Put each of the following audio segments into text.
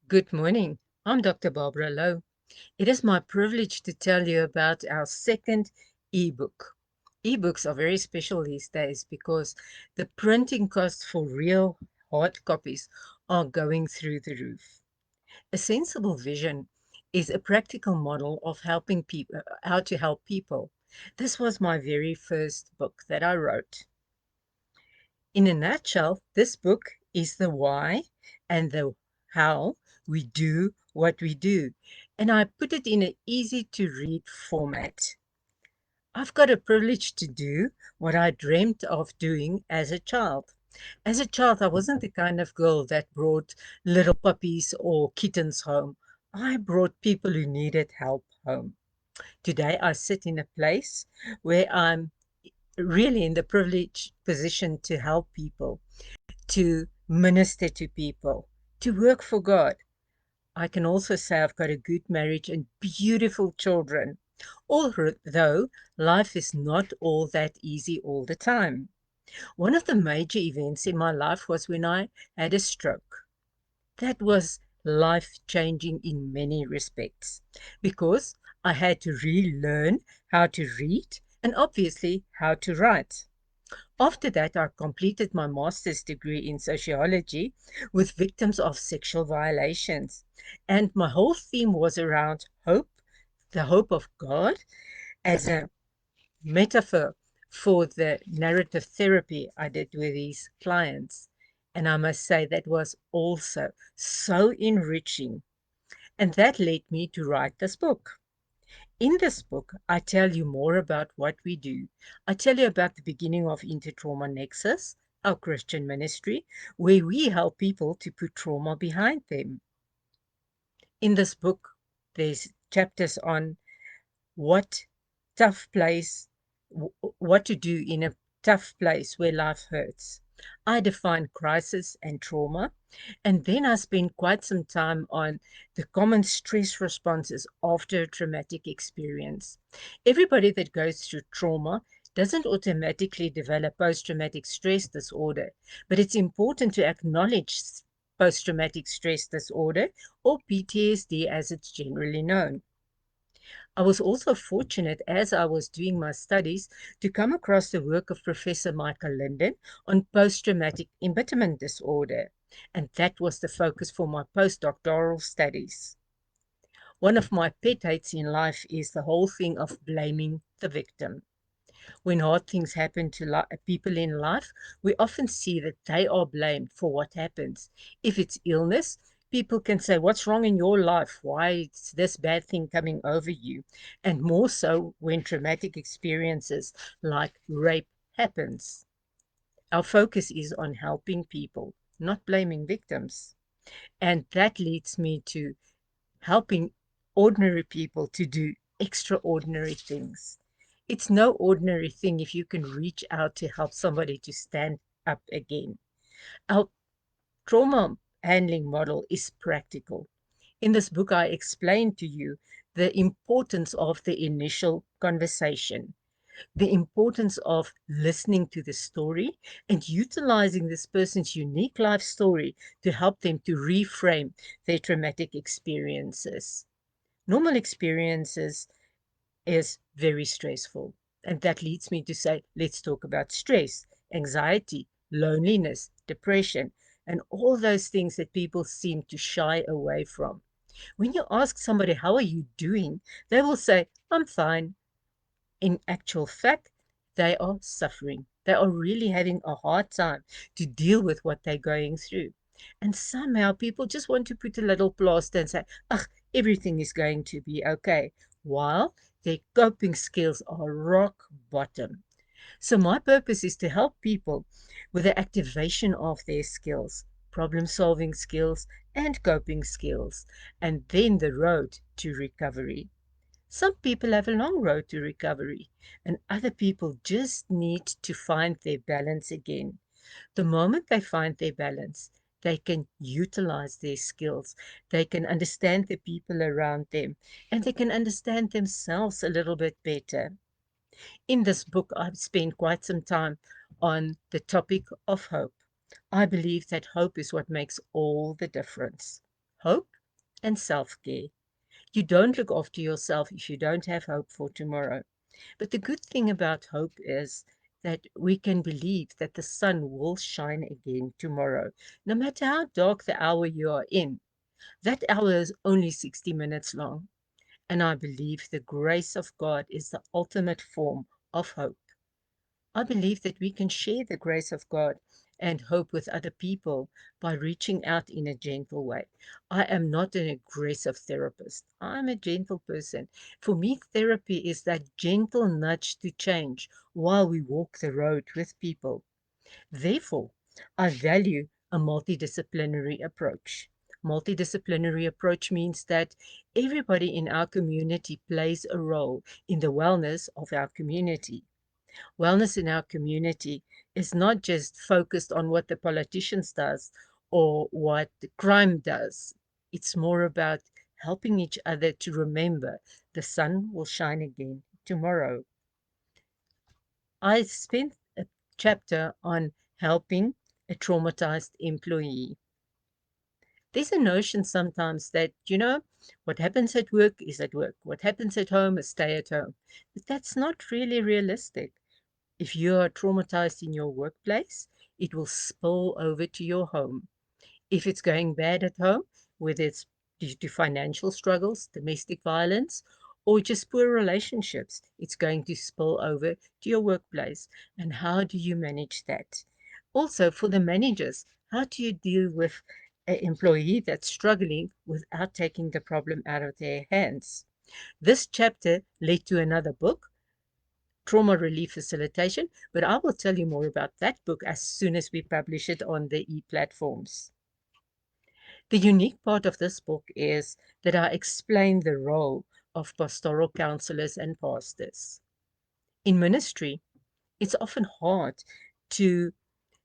Good morning. I'm Dr. Barbara Louw. It is my privilege to tell you about our second ebook. Ebooks are very special these days because the printing costs for real hard copies are going through the roof. A sensible vision is a practical model of helping people, how to help people. This was my very first book that I wrote. In a nutshell, this book is the why and the how we do what we do. And I put it in an easy to read format. I've got a privilege to do what I dreamt of doing as a child. As a child, I wasn't the kind of girl that brought little puppies or kittens home. I brought people who needed help home. Today, I sit in a place where I'm really in the privileged position to help people, to minister to people, to work for God. I can also say I've got a good marriage and beautiful children, although life is not all that easy all the time. One of the major events in my life was when I had a stroke. That was life changing in many respects because I had to relearn how to read and obviously how to write. After that, I completed my master's degree in sociology with victims of sexual violations. And my whole theme was around hope, the hope of God, as a metaphor for the narrative therapy I did with these clients. And I must say that was also so enriching. And that led me to write this book. In this book, I tell you more about what we do. I tell you about the beginning of Intertrauma Nexus, our Christian ministry, where we help people to put trauma behind them. In this book, there's chapters on what tough place, what to do in a tough place where life hurts. I define crisis and trauma, and then I spend quite some time on the common stress responses after a traumatic experience. Everybody that goes through trauma doesn't automatically develop post-traumatic stress disorder, but it's important to acknowledge post-traumatic stress disorder, or PTSD as it's generally known. I was also fortunate as I was doing my studies to come across the work of Professor Michael Linden on post-traumatic embitterment disorder, and that was the focus for my postdoctoral studies. One of my pet hates in life is the whole thing of blaming the victim. When hard things happen to people in life, we often see that they are blamed for what happens. If it's illness, people can say, what's wrong in your life? Why is this bad thing coming over you? And more so when traumatic experiences like rape happens. Our focus is on helping people, not blaming victims. And that leads me to helping ordinary people to do extraordinary things. It's no ordinary thing if you can reach out to help somebody to stand up again. Our trauma handling model is practical. In this book, I explain to you the importance of the initial conversation, the importance of listening to the story and utilizing this person's unique life story to help them to reframe their traumatic experiences. Normal experiences is very stressful. And that leads me to say, let's talk about stress, anxiety, loneliness, depression, and all those things that people seem to shy away from. When you ask somebody, how are you doing? They will say, I'm fine. In actual fact, they are suffering. They are really having a hard time to deal with what they're going through. And somehow people just want to put a little plaster and say, ugh, everything is going to be okay, while their coping skills are rock bottom. So my purpose is to help people with the activation of their skills, problem solving skills, and coping skills, and then the road to recovery. Some people have a long road to recovery, and other people just need to find their balance again. The moment they find their balance, they can utilize their skills. They can understand the people around them, and they can understand themselves a little bit better. In this book, I've spent quite some time on the topic of hope. I believe that hope is what makes all the difference. Hope and self-care. You don't look after yourself if you don't have hope for tomorrow. But the good thing about hope is that we can believe that the sun will shine again tomorrow, no matter how dark the hour you are in. That hour is only 60 minutes long, and I believe the grace of God is the ultimate form of hope. I believe that we can share the grace of God and hope with other people by reaching out in a gentle way. I am not an aggressive therapist. I'm a gentle person. For me, therapy is that gentle nudge to change while we walk the road with people. Therefore, I value a multidisciplinary approach. Multidisciplinary approach means that everybody in our community plays a role in the wellness of our community. Wellness in our community is not just focused on what the politicians does or what the crime does. It's more about helping each other to remember the sun will shine again tomorrow. I spent a chapter on helping a traumatized employee. There's a notion sometimes that, what happens at work is at work. What happens at home is stay at home. But that's not really realistic. If you are traumatized in your workplace, it will spill over to your home. If it's going bad at home, whether it's due to financial struggles, domestic violence, or just poor relationships, it's going to spill over to your workplace. And how do you manage that? Also, for the managers, how do you deal with an employee that's struggling without taking the problem out of their hands? This chapter led to another book, Trauma Relief Facilitation, but I will tell you more about that book as soon as we publish it on the e-platforms. The unique part of this book is that I explain the role of pastoral counselors and pastors. In ministry, it's often hard to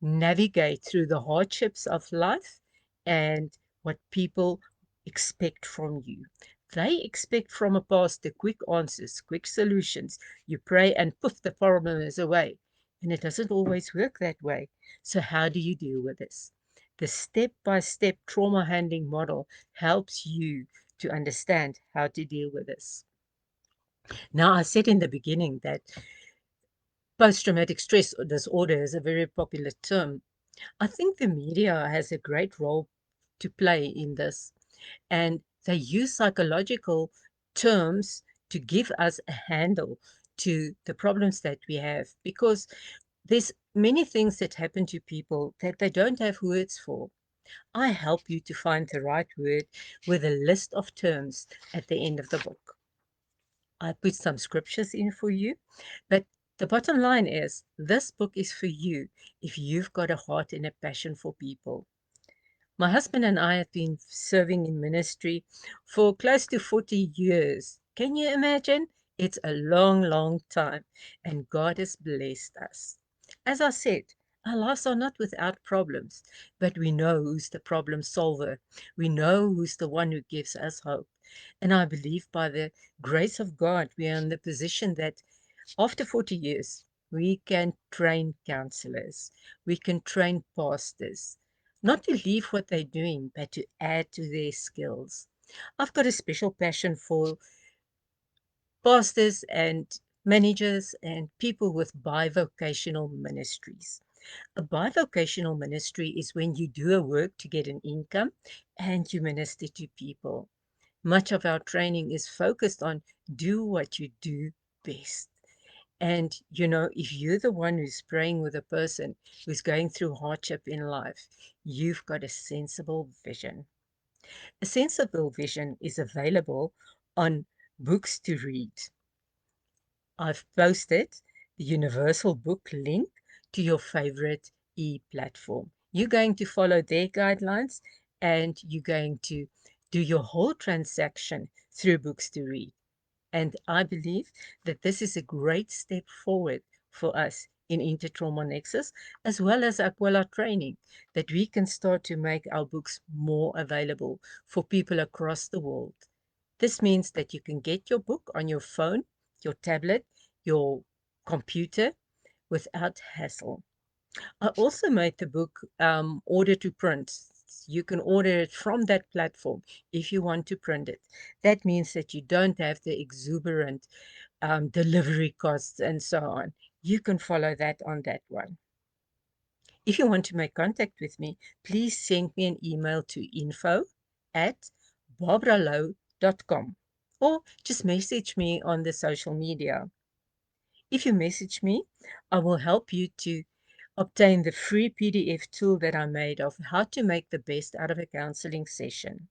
navigate through the hardships of life and what people expect from you. They expect from a pastor quick answers, quick solutions. You pray and poof, the problem is away. And it doesn't always work that way. So, how do you deal with this? The step by step trauma handling model helps you to understand how to deal with this. Now, I said in the beginning that post traumatic stress disorder is a very popular term. I think the media has a great role to play in this, and they use psychological terms to give us a handle to the problems that we have, because there's many things that happen to people that they don't have words for. I help you to find the right word with a list of terms at the end of the book. I put some scriptures in for you, but the bottom line is this book is for you if you've got a heart and a passion for people. My husband and I have been serving in ministry for close to 40 years. Can you imagine? It's a long, long time, and God has blessed us. As I said, our lives are not without problems, but we know who's the problem solver. We know who's the one who gives us hope. And I believe by the grace of God, we are in the position that after 40 years, we can train counselors, we can train pastors, not to leave what they're doing, but to add to their skills. I've got a special passion for pastors and managers and people with bivocational ministries. A bivocational ministry is when you do a work to get an income and you minister to people. Much of our training is focused on do what you do best. And, if you're the one who's praying with a person who's going through hardship in life, you've got a sensible vision. A sensible vision is available on books to read. I've posted the universal book link to your favorite e-platform. You're going to follow their guidelines and you're going to do your whole transaction through books to read. And I believe that this is a great step forward for us in Intertrauma Nexus, as well as Aquila training, that we can start to make our books more available for people across the world. This means that you can get your book on your phone, your tablet, your computer without hassle. I also made the book order to print. You can order it from that platform if you want to print it. That means that you don't have the exuberant delivery costs and so on. You can follow that on that one. If you want to make contact with me, please send me an email to info@barbaralow.com or just message me on the social media. If you message me, I will help you to obtain the free PDF tool that I made of how to make the best out of a counseling session.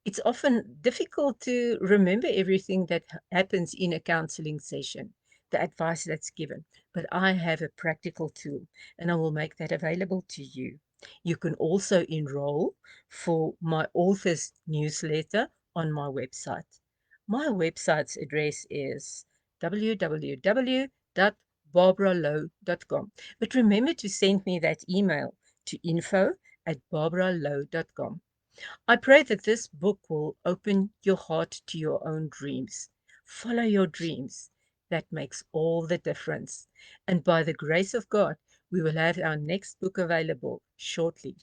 It's often difficult to remember everything that happens in a counseling session, the advice that's given, but I have a practical tool and I will make that available to you. You can also enroll for my author's newsletter on my website. My website's address is www.barbaralow.com. But remember to send me that email to info@barbaralow.com. I pray that this book will open your heart to your own dreams. Follow your dreams. That makes all the difference. And by the grace of God, we will have our next book available shortly.